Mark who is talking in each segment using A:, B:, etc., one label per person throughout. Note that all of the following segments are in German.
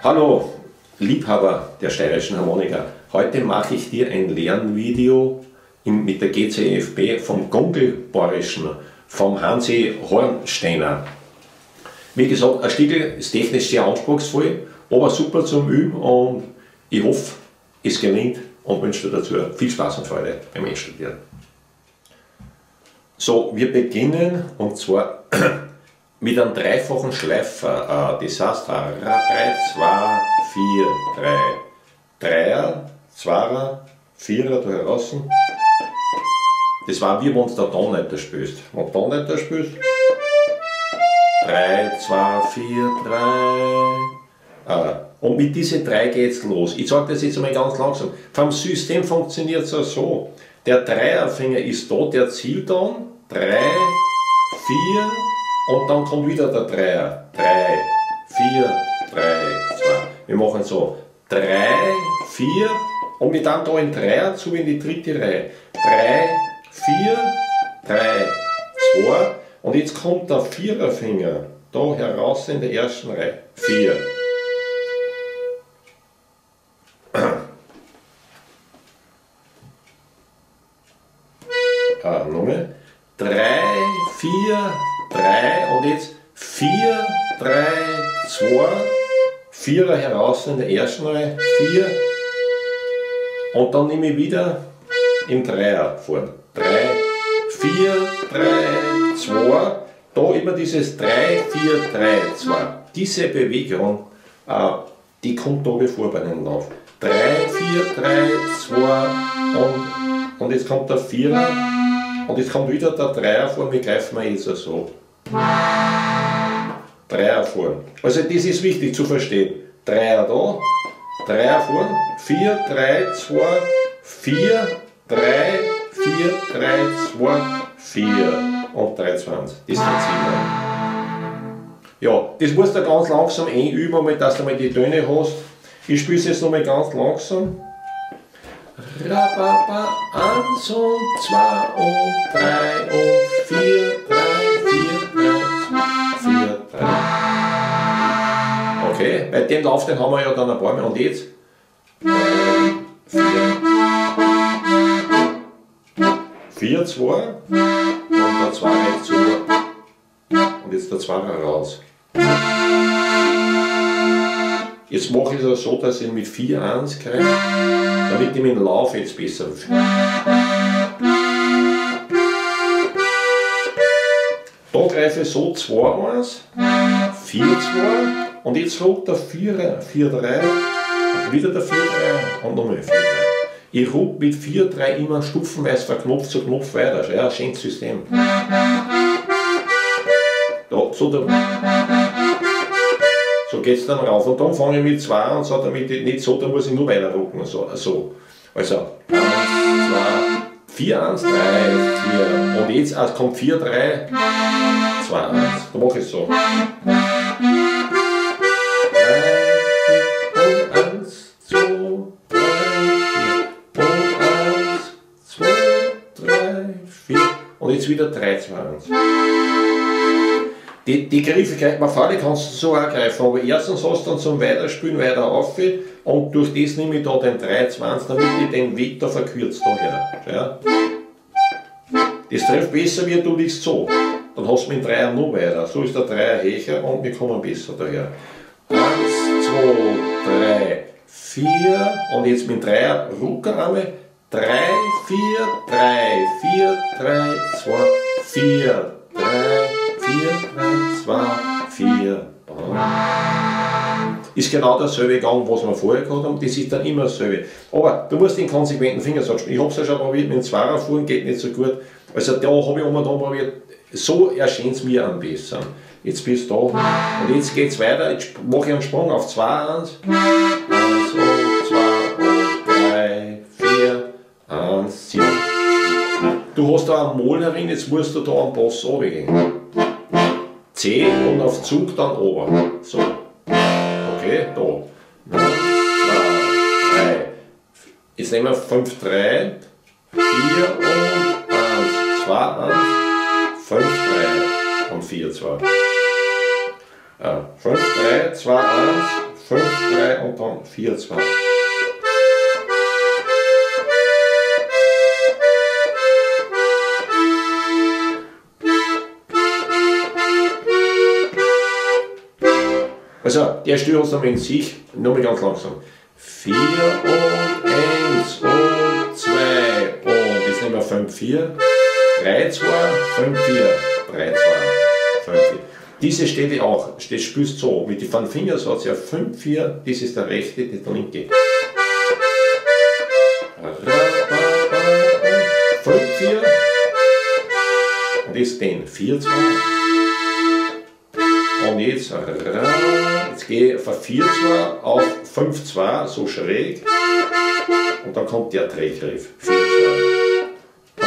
A: Hallo, Liebhaber der steirischen Harmonika. Heute mache ich dir ein Lernvideo mit der GCFB vom Gongelbohrischen, vom Hansi Hornsteiner. Wie gesagt, ein Stiegel ist technisch sehr anspruchsvoll, aber super zum Üben und ich hoffe, es gelingt und wünsche dir dazu viel Spaß und Freude beim Einstudieren. So, wir beginnen und zwar mit einem dreifachen Schleifer. Das heißt 3, 2, 4, 3. Dreier, Zweier, Vierer da heraus. Das war wie wenn du da Tonleiter spielst. Wenn du Tonleiter spielst, 3, 2, 4, 3. Und mit diesen 3 geht es los. Ich sage das jetzt einmal ganz langsam. Vom System funktioniert es so. Der Dreierfinger ist da, der zielt dann 3, 4 und dann kommt wieder der Dreier. 3, 4, 3, 2. Wir machen so 3, 4 und wir dann da in Dreier zu in die dritte Reihe. 3, 4, 3, 2 und jetzt kommt der Viererfinger da heraus in der ersten Reihe. 4. Nochmal. 3, 4, 3 und jetzt 4, 3, 2, Vierer heraus in der ersten Reihe, 4 und dann nehme ich wieder im Dreier vor. 3, 4, 3, 2, da immer dieses 3, 4, 3, 2. Diese Bewegung, die kommt da wie vor bei den Lauf. 3, 4, 3, 2 und jetzt kommt der Vierer. Und jetzt kommt wieder der Dreier vor, wir greifen jetzt so. Dreier vor. Also das ist wichtig zu verstehen. Dreier da, Dreier vor, 4, 3, 2, 4, 3, 4, 3, 2, 4 und 3, 20. Das sind 7. Ja, das musst du ganz langsam einüben, dass du mal die Töne hast. Ich spiele es jetzt nochmal ganz langsam. Rababa, 1 und 2 und 3 und 4, 3, 4, 3, 4, 3. Okay, bei dem Lauf, den haben wir ja dann ein paar Mal. Und jetzt 4, 2 und der 2 rechts zu. Und jetzt der 2 raus. Jetzt mache ich es so, dass ich mit 4, 1 greife, damit ich mit dem Lauf jetzt besser fühle. Da greife ich so 2, 1, 4, 2 und jetzt ruckt der 4, 4, 3, wieder der 4, 3 und nochmal 4, 3. Ich ruck mit 4, 3 immer stufenweise von Knopf zu Knopf weiter. Ja, ein schönes System. Da, so geht es dann rauf und dann fange ich mit 2 und so, damit ich nicht so, da muss ich nur weiter rucken. So. Also 1, 2, 4, 1, 3, 4 und jetzt kommt 4, 3, 2, 1. Da mache ich so. 1, 2, 3, 4 und 1, 2, 3, 4 und jetzt wieder 3, 2, 1. Die Griffigkeit, man vorne kannst du so auch greifen, aber erstens hast du dann zum Weiterspielen weiter auf und durch das nehme ich da den 3-20, damit ich den Weg da verkürzt daher. Ja. Das trifft besser, wie du liegst so. Dann hast du mit dem Dreier noch weiter. So ist der Dreier höher und wir kommen besser daher. 1, 2, 3, 4 und jetzt mit dem Dreier Ruckerarme. 3, 4, 3, 4, 3, 2, 4, 3, 4, 3, 2, 4. Ist genau dasselbe Gang, was wir vorher gehabt haben, das ist dann immer dasselbe. Aber du musst den konsequenten Fingersatz spielen. Ich habe es ja schon probiert, mit dem Zweier fahren geht nicht so gut. Also da habe ich einmal probiert, so erscheint es mir am besten. Jetzt bist du da und jetzt geht es weiter, jetzt mache ich einen Sprung auf 2, 1, 1 und 2 und 3, 4, 1, 7. Du hast da einen Mol herin, jetzt musst du da am Bass runtergehen. C und auf Zug dann oben. So. Okay, da. 1, 2, 3. Jetzt nehmen wir 5, 3, 4 und 1, 2, 1, 5, 3. und 4, 2. 5, 3, 2, 1, 5, 3 und dann 4, 2. Also, der Stil hat es in sich, nur ganz langsam. 4 und 1 und 2 und jetzt nehmen wir 5, 4, 3, 2, 5, 4, 3, 2, 5, 4. Diese steht ja auch, das spielst so, mit den 5 Fingern hat es ja 5, 4, das ist der rechte, das ist der linke. 5, 4 und jetzt den 4, 2 und jetzt gehe ich von 4, 2 auf 5, 2, so schräg und dann kommt der Drehgriff, 4, 2.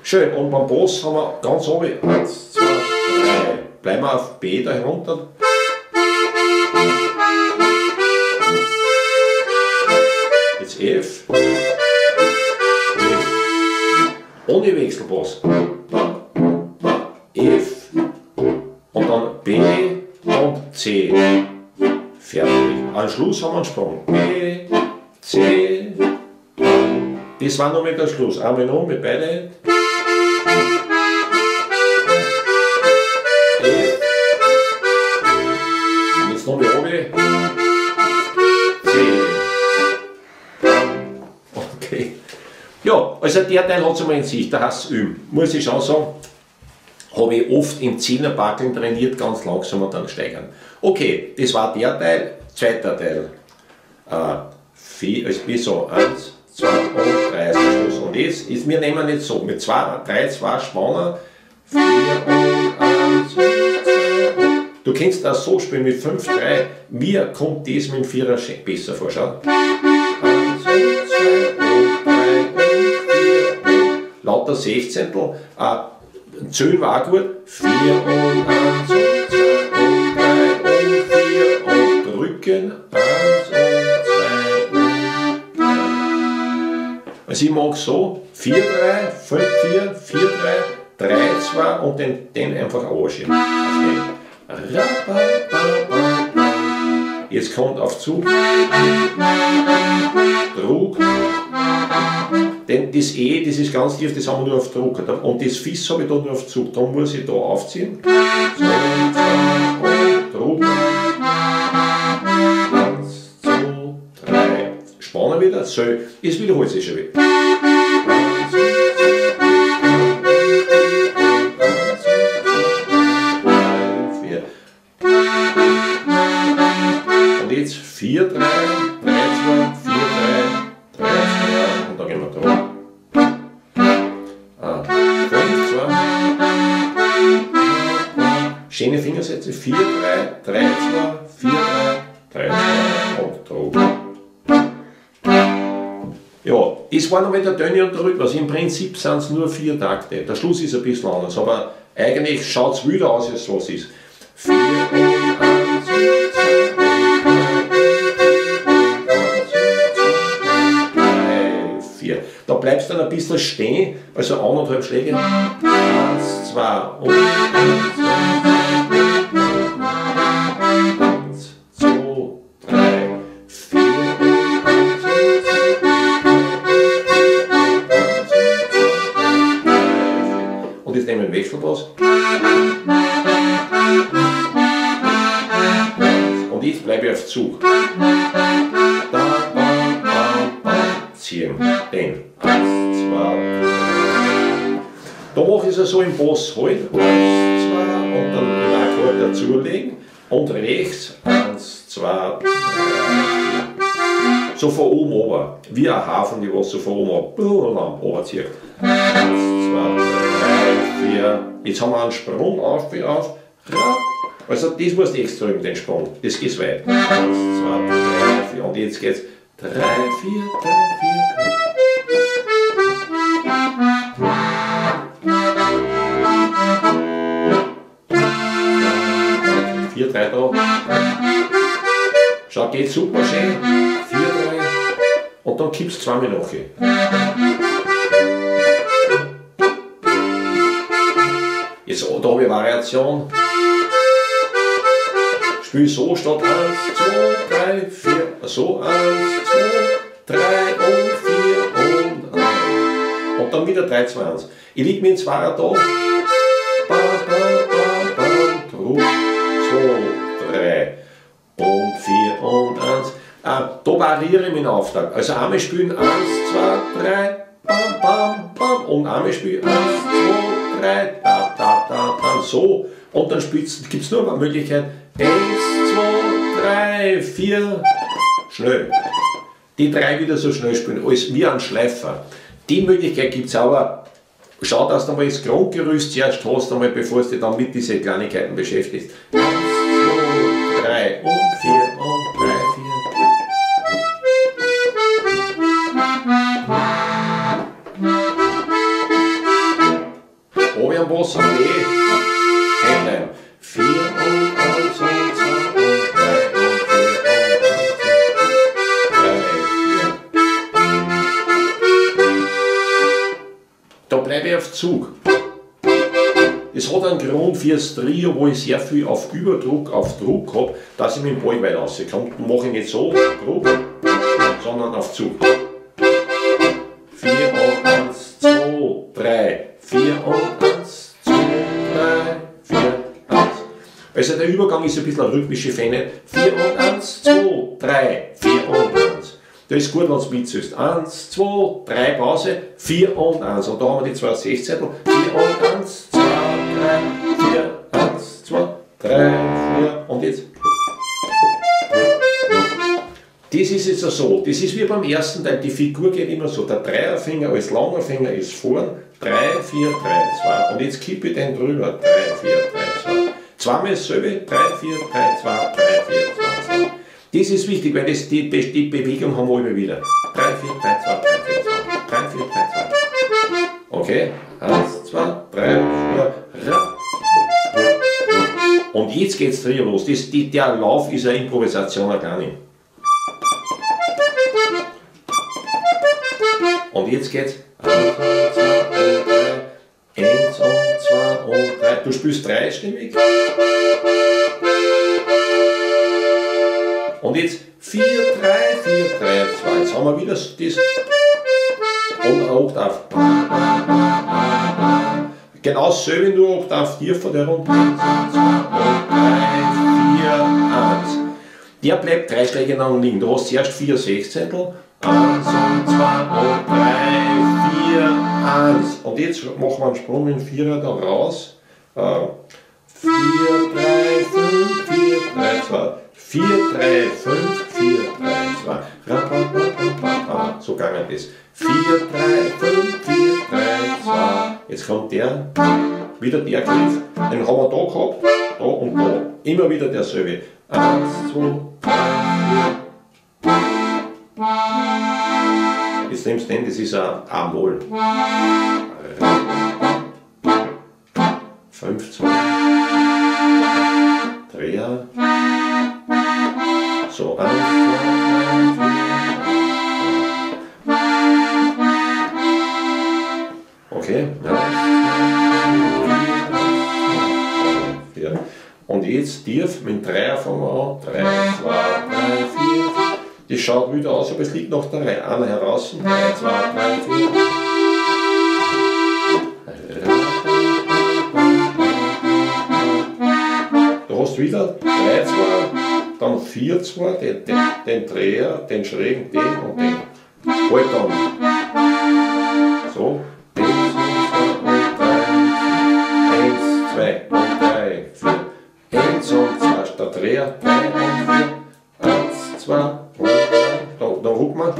A: Schön, und beim Bass haben wir ganz oben 1, 2, 3. Bleiben wir auf B da herunter. Jetzt F. Ohne Wechselbass. F. Und dann B und C. Fertig. Am Schluss haben wir einen Sprung. B, C. Das war noch mit der Schluss. Einmal noch mit beiden Händen. Noch die oben. C. Okay. Ja, also der Teil hat es einmal in sich, da heißt es üben. Muss ich schon sagen, habe ich oft im Zehnerbackeln trainiert, ganz langsam und dann steigern. Okay, das war der Teil. Zweiter Teil. 4, wie so, 1, 2 und 3 ist der Schluss. Und jetzt ist, wir nehmen jetzt so, mit 2, 3, 2 Spannen, 4 und 1 und 2 und. Du kannst das so spielen mit 5, 3. Mir kommt das mit dem Vierer besser vor. Schau. 1 und 2 und 3 und 4 und lauter Sechzehntel. Zählen war auch gut. 4 und 1 und 2 und 3 und 4 und drücken. 1 und 2 und 3. Also ich mag so 4, 3, 5, 4, 4, 3, 3, 2 und den einfach anschieben. Jetzt kommt auf Zug, Druck, denn das E, das ist ganz tief, das haben wir nur auf Druck und das Fiss habe ich da nur auf Zug, da muss ich da aufziehen, 2, 2 und Druck, 1, 2, 3, spannen wieder, so, jetzt wiederholt sich schon wieder. Jetzt 4, 3, 3, 2, 4, 3, 3, 2 und dann gehen wir da. 5, 2. Schöne Fingersätze. 4, 3, 3, 2, 4, 3, 3, 2 und da. Ja, das war noch mit der Töne und der Rhythmus. Im Prinzip sind es nur 4 Takte. Der Schluss ist ein bisschen anders, aber eigentlich schaut es wieder aus, als was ist. 4 und 1 und 2 und 4. Da bleibst du dann ein bisschen stehen, also 1,5 Schläge. 1, 2 und 1, 2, 3, 4 und jetzt nehmen wir den Wechselbass. Und jetzt bleibe ich auf Zug. Ziehen. Den. 1, 2, 3. Da mache ich es so im Bass halt. 1, 2 und dann den Akkord dazulegen. Und rechts 1, 2, 3, 4. So von oben runter. Wie ein Hafen, die was so von oben runterzieht. 1, 2, 3, 4. Jetzt haben wir einen Sprung auf. Also das musst du extra üben, den Sprung. Das geht weit. 1, 2, 3, 4. Und jetzt geht's 3, 4, 3, 4. 4, 3 da. Schau, geht super schön. 4, 3. Und dann kippst du zweimal nach. da habe ich Variation. Spiel so statt 1, 2, 3, 4, so 1, 2, 3 und 4 und 1. Und dann wieder 3, 2, 1. Ich liege mit dem Zweier da. Ba, ba, ba, ba, Druck, 2, 3 und 4 und 1. Da variiere ich meinen Auftrag. Also einmal spielen 1, 2, 3, bam, bam, bam. Und einmal spielen 1, 2, 3, da, da, da, da, so. Und dann gibt es nur eine Möglichkeit. 1, 2, 3, 4, schnell. Die 3 wieder so schnell spielen, als wie ein Schleifer. Die Möglichkeit gibt es aber. Schau, dass du mal das Grundgerüst zuerst hast, einmal, bevor du dich dann mit diesen Kleinigkeiten beschäftigst. 1, 2, 3 und 4 und 3, 4. Oben am Boss am D. Stehen bleiben. 4 und 1 und 2 und 3 und 4 und 3, 4. Da bleibe ich auf Zug. Es hat einen Grund für das Trio, wo ich sehr viel auf Überdruck, auf Druck habe, dass ich mit dem Ball weit rauskomme. Mache ich nicht so, Druck, sondern auf Zug. 4 und 1, 2, 3, 4 und 1, 2, 3, 4, 1. Also der Übergang ist ein bisschen eine rhythmische Fähne. 4 und 1, 2, 3, 4 und 1. Das ist gut, wenn du mitzählst. 1, 2, 3 Pause, 4 und 1. Und da haben wir die zwei Sechzehntel. 4 und 1, 2, 3, 4, 1, 2, 3, 4. Und jetzt. Das ist jetzt so. Das ist wie beim ersten Teil. Die Figur geht immer so. Der Dreierfinger als langer Finger ist vorn. 3, 4, 3, 2. Und jetzt kippe ich den drüber. 3, 4, 3, 2. Zweimal dasselbe. 3, 4, 3, 2, 3, 4, 2, 2. Das ist wichtig, weil die Bewegung haben wir immer wieder. 3, 4, 3, 2, 3, 4, 2. 3, 4, 3, 2. Okay. 1, 2, 3, 4. Und jetzt geht es Trio los. Der Lauf ist eine Improvisation gar nicht. Und jetzt geht's 1 und 2 und 3, 1 und 2 und 3. Du spielst dreistimmig. Und jetzt 4, 3, 4, 3, 2. Jetzt haben wir wieder das. Und eine Oktav. Genau dasselbe, nur Oktav tiefer, der rund 1 und 2 und 3, 4, 1. Der bleibt 3 Schläge lang liegen. Du hast zuerst 4 Sechzehntel. 1 und 2 und 3, 4, 1. Und jetzt machen wir einen Sprung in 4er da raus. 4, 3, 5, 4, 3, 2. 4, 3, 5, 4, 3, 2. So gegangen das. 4, 3, 5, 4, 3, 2. Jetzt kommt der, wieder der Griff. Den haben wir da gehabt, da und da. Immer wieder derselbe. 1, 2, 3, 4. Jetzt nimmst du den, das ist ein A-Moll. 5, 2. Dreher. So, 1, 2, 3, 4. Okay. 4. Und jetzt tief mit dem Dreier fangen wir an. 3, 2, 3, 4. Das schaut wieder aus, aber es liegt noch der Reihe. Einer heraus. 3, 2, 3, 4. Du hast wieder 3, 2, dann 4, 2, den Dreher, den schrägen, den und den. Halt dann. So. 1, 2 und 3, 4. 1 und 2, der Dreher, 3 und 4. 1, 2 und 3. Da rucken wir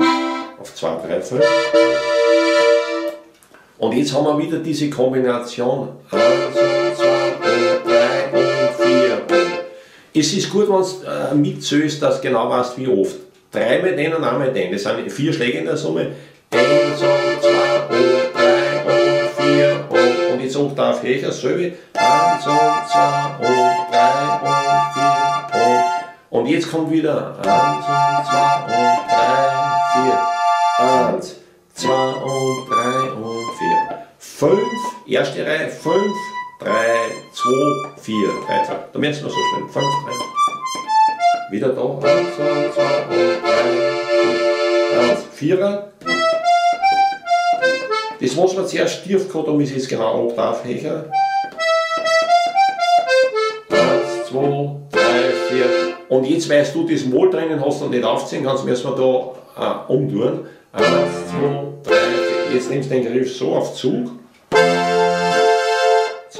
A: auf 2, 3, 5. Und jetzt haben wir wieder diese Kombination 1 und 2 und 3 und 4. Es ist gut, wenn du mitzählst, dass du genau weißt, wie oft. 3 mal den und einmal den. Das sind 4 Schläge in der Summe. 1 und 2 und 3 und 4 und jetzt Oktav höher, dasselbe. 1 und 2 und 3 und 4 und jetzt kommt wieder 1 und 2 und 3, 4. 1, 2 und 3 und 4. 5, erste Reihe, 5, 3, 2. 4, 3, 2. Da merkst du noch so spielen. 5, 3. Wieder da. 1, 2, 2 und 3, 4. 1, 4er. Das, was wir zuerst tief gehabt haben, ist jetzt genau Oktavhöher. 1, 2, 3, 4. Und jetzt, weil du das Mol drinnen hast und nicht aufziehen kannst, müssen wir da umtun. 1, 2, 3, 4. Jetzt nimmst du den Griff so auf Zug. 2,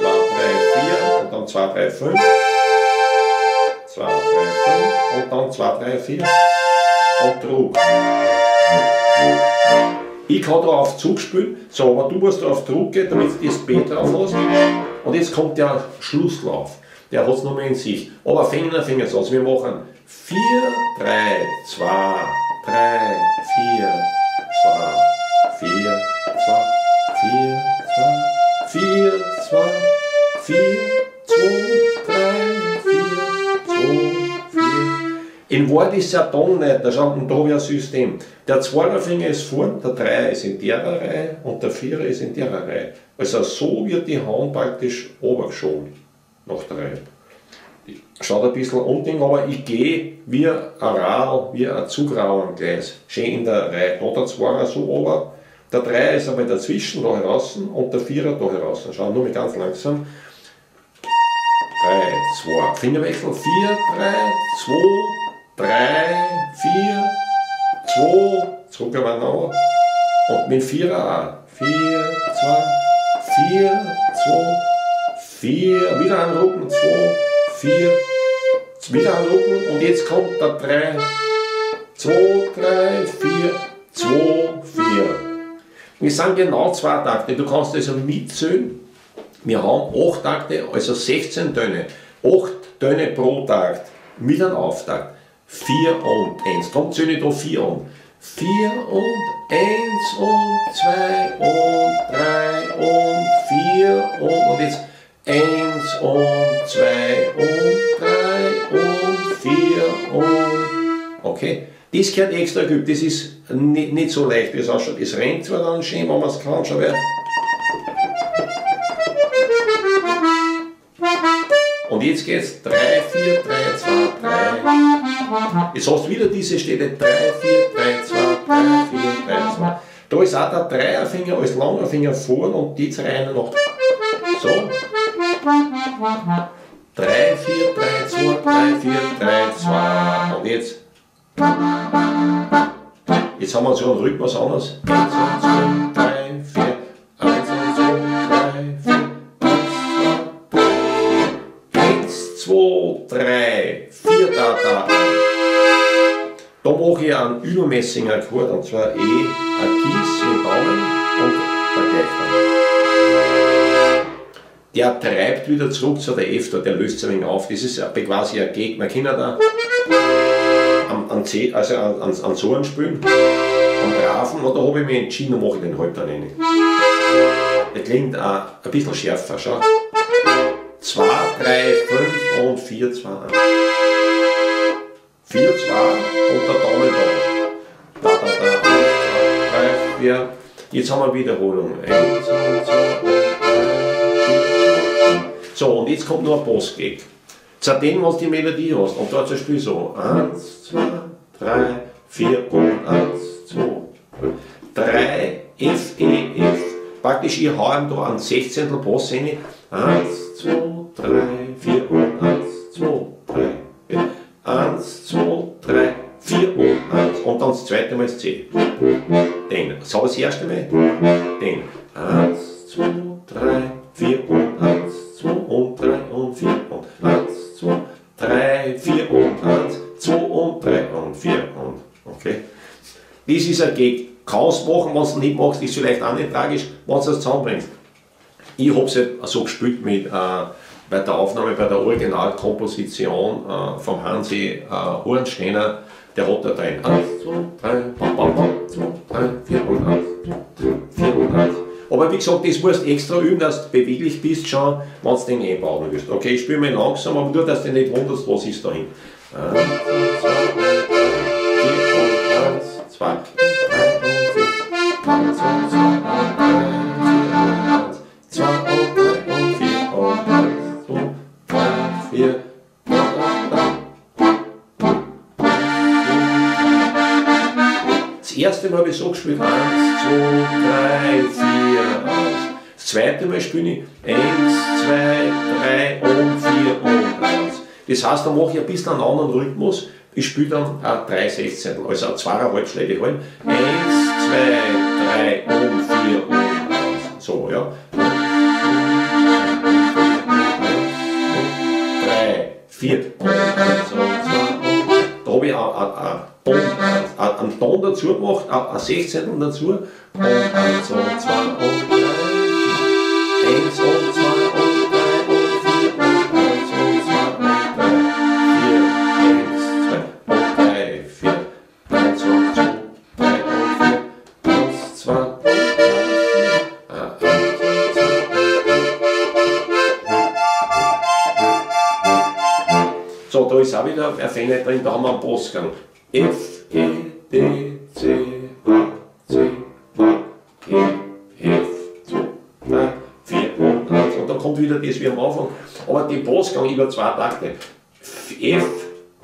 A: 3, 4 und dann 2, 3, 5. 2, 3, 5 und dann 2, 3, 4 und Druck. Ich kann da auf Zug spielen, so, aber du musst da auf Druck gehen, damit du das B drauf hast. Und jetzt kommt der Schlusslauf. Der hat es nochmal in sich. Aber Finger so. Also wir machen 4, 3, 2, 3, 4, 2, 4, 2, 4, 2, 4, 2, 4, 2, 3, 4, 2, 4. In Wahrheit ist es ein Ton nicht, da habe ich ein System. Der 2er Finger ist vorn, der 3er ist in der Reihe und der 4er ist in der Reihe. Also so wird die Hand praktisch runtergeschoben. Nach 3. Schaut ein bisschen unding, aber ich gehe wie ein Rad, wie ein Zugrauengleis. Schön in der Reihe. Da der 2er so runter, der 3er ist aber dazwischen, da heraus und der 4er da heraus. Schau nur mal ganz langsam. 3, 2. Fingerwechsel 4, 3, 2, 3, 4, 2. Zurück wir noch. Und mit 4er auch. 4, 2, 4, 2. 4, wieder anrucken, 2, 4, wieder anrucken und jetzt kommt der 3, 2, 3, 4, 2, 4. Wir sind genau 2 Takte, du kannst also mitzählen. Wir haben 8 Takte, also 16 Töne. 8 Töne pro Takt mit einem Auftakt. 4 und 1. Komm, zähle ich da 4 und. 4 und 1 und 2 und 3 und 4 und jetzt 1 und 2 und 3 und 4 und. Okay, das gehört extra geübt, das ist nicht so leicht, wie es ausschaut. Es rennt zwar dann schön, wenn man es kann, schon wieder. Und jetzt geht es 3, 4, 3, 2, 3. Jetzt hast du wieder diese Stelle 3, 4, 3, 2, 3, 4, 3, 2. Da ist auch der 3er Finger als langer Finger vorn und die 2 noch. So. 3, 4, 3, 2, 3, 4, 3, 2. Und jetzt. Jetzt haben wir so einen Rhythmus anders. 1, 2, 3, 4. 1, 2, 3, 4. 1, 2, 3, 4, da. Da mache ich einen übermäßigen Akkord, und zwar ein Kies mit Daumen und der Gleichton. Der treibt wieder zurück zu der F, der löst sich ein wenig auf. Das ist quasi ein Gag. Man kann da an C, also an so einen spielen, am Grafen, und da habe ich mich entschieden, mache ich den halt dann rein. Der klingt ein bisschen schärfer, schau. 2, 3, 5 und 4, 2, 1. 4, 2 und der Daumen da. 1, 2, 3, 4. Jetzt haben wir Wiederholung. 1, 2, 3, 4. So, und jetzt kommt noch ein Boss-Gag. Seitdem, was die Melodie hast, und dort spiel so 1, 2, 3, 4 und 1, 2, 3, F, E, F. Praktisch, ich hau ihm da einen 16. Boss rein. 1, 2, 3, 4 und 1, 2, 3, 4. 1, 2, 3, 4 und 1. Und dann das zweite Mal das C. Den. So das erste Mal. Den. 1, 2, 3, 4 und 1, 2 und 3 und 4 und 1, 2, 3, 4 und 1, 2 und 3 und 4 und. Okay. Das ist ein Gag. Kannst du machen, wenn du es nicht machst, ist vielleicht auch nicht tragisch, wenn du es zusammenbringst. Ich habe es halt so gespielt mit, bei der Aufnahme, bei der Originalkomposition vom Hansi Hornsteiner, der hat da drin 1, 2, 3, 2, 3, 4 und 1, 4 und 1. Aber wie gesagt, das musst du extra üben, dass du beweglich bist, schon, wenn du den einbauen willst. Okay, ich spiele mal langsam, aber nur, dass du dich nicht wunderst, was ist da hin. 1, 2, 3, 4 und 1, 2, 3 und 4. 1, 2, 3, 4 und 1, 2 und 3 und 4 und 1, 2, Mal habe ich so gespielt, 1, 2, 3, 4, 1. Das zweite Mal spiele ich 1, 2, 3 und 4 und 1. Das heißt, dann mache ich ein bisschen einen anderen Rhythmus. Ich spiele dann 3 Sechzehntel, also 2,5 Schläge halt. 1, 2, 3 und 4 und 1. So, ja. 3, 4 und 1, so, 2 und 3. Da habe ich einen Ton dazu gemacht, ein Sechzehntel dazu. Und 1 und 2 und 3. 1 und 2 und 3 und 4 und 1 und 2 und 3. 4, 1, 2 und 3, 4. 1 und 2, 3 und 4. 1, 2 und 3, 4. So, da ist auch wieder ein Fähne drin, da haben wir einen Bossgang. F, E, D, C, A, C, A, G, F, 2, 3, 4 und 1. Und dann kommt wieder das wie am Anfang. Aber die Bossgang über 2 Takte. F,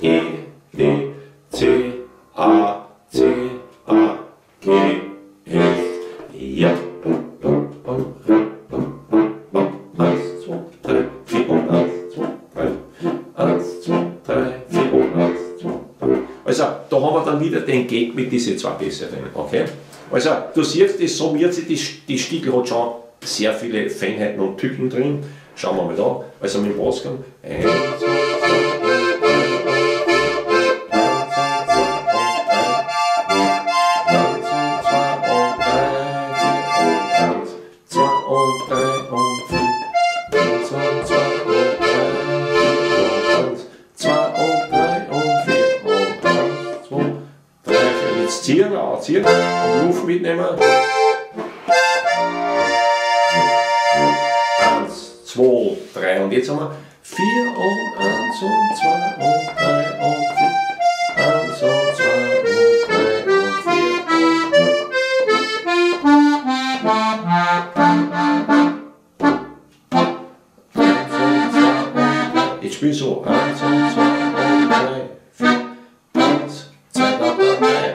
A: E, D, C, A, C, A, G, F, ja. 1, 2, 3, 4 und 1, 2, 3. 1, 2, 3, 4 und 1, 2, 3. Also, da haben wir dann wieder den Gag mit diesen 2 Bässe drin. Okay? Also, du siehst, das summiert sich, die Stickel hat schon sehr viele Feinheiten und Tücken drin. Schauen wir mal da. Also mit dem Bassgang. 1, 2, 3, 2 und 3 und 4. 1 und 2 und 3, 2 und 3 und 4 und 1, 2, 3, 4. Jetzt ziehen, anziehen und Luft mitnehmen. 1, 2, 3 und jetzt haben wir 4 und 1 und 2 und 3 und 4. 1 und 2 und 3 und 4. Ich spiele so 1 und 2 und 3, 4, 1, 2, 3.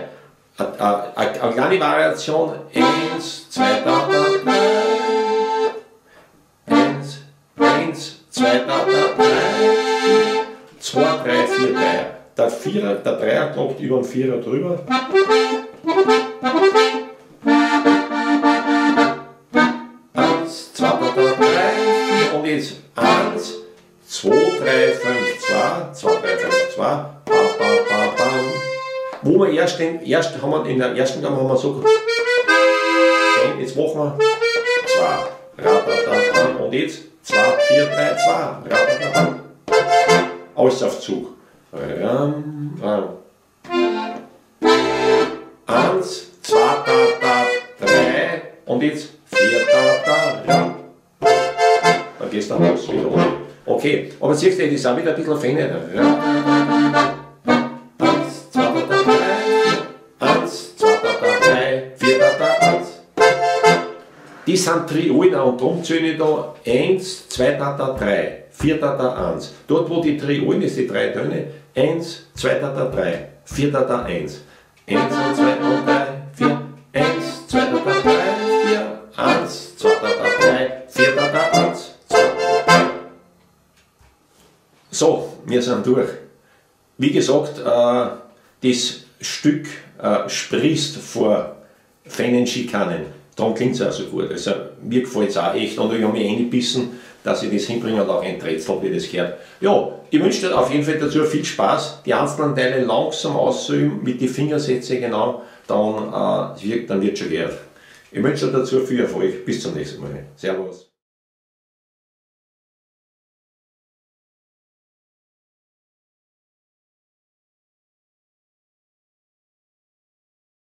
A: Eine kleine Variation, 1, 2, 3, 1, 1, 2, 3, 2, 3, 4, 3. Der Vierer, der Dreier klappt über den Vierer drüber. 1, 2, 3, 4 und jetzt 1, 2, 3, 5, 2, 2, 3, 5, 2, bam, bam, bam, bam. Wo wir haben wir in der ersten Gang haben wir so, jetzt machen wir 2, ratatatam, und jetzt 2, 4, 3, 2, ratatatam. Alles auf Zug. 1, 2, 3 und jetzt 4, dann gehst du raus wieder. Okay, aber siehst du, das ist auch wieder ein bisschen feiner. 1, 2, 3, 1, 2, 3, 4, 1. Die sind Triolen und darum zähle ich da 1, 2, 3, 4, 1. Dort wo die Triolen ist, die 3 Töne, 1, 2, 3, 4, 1. 1 und 2 und 3, 4, 1, 2, 3, 4, 1, 2, 3, 4, 1, 2, 3. So, wir sind durch. Wie gesagt, das Stück sprießt vor feinen Schikanen. Darum klingt es auch so gut. Also, mir gefällt es auch echt und ich habe mich eingebissen, dass ich das hinbringe und auch ein Rätsel, wie das gehört. Ja, ich wünsche dir auf jeden Fall dazu viel Spaß, die einzelnen Teile langsam auszuüben, mit den Fingersätzen genau, dann wird schon gehört. Ich wünsche dir dazu viel Erfolg. Bis zum nächsten Mal. Servus.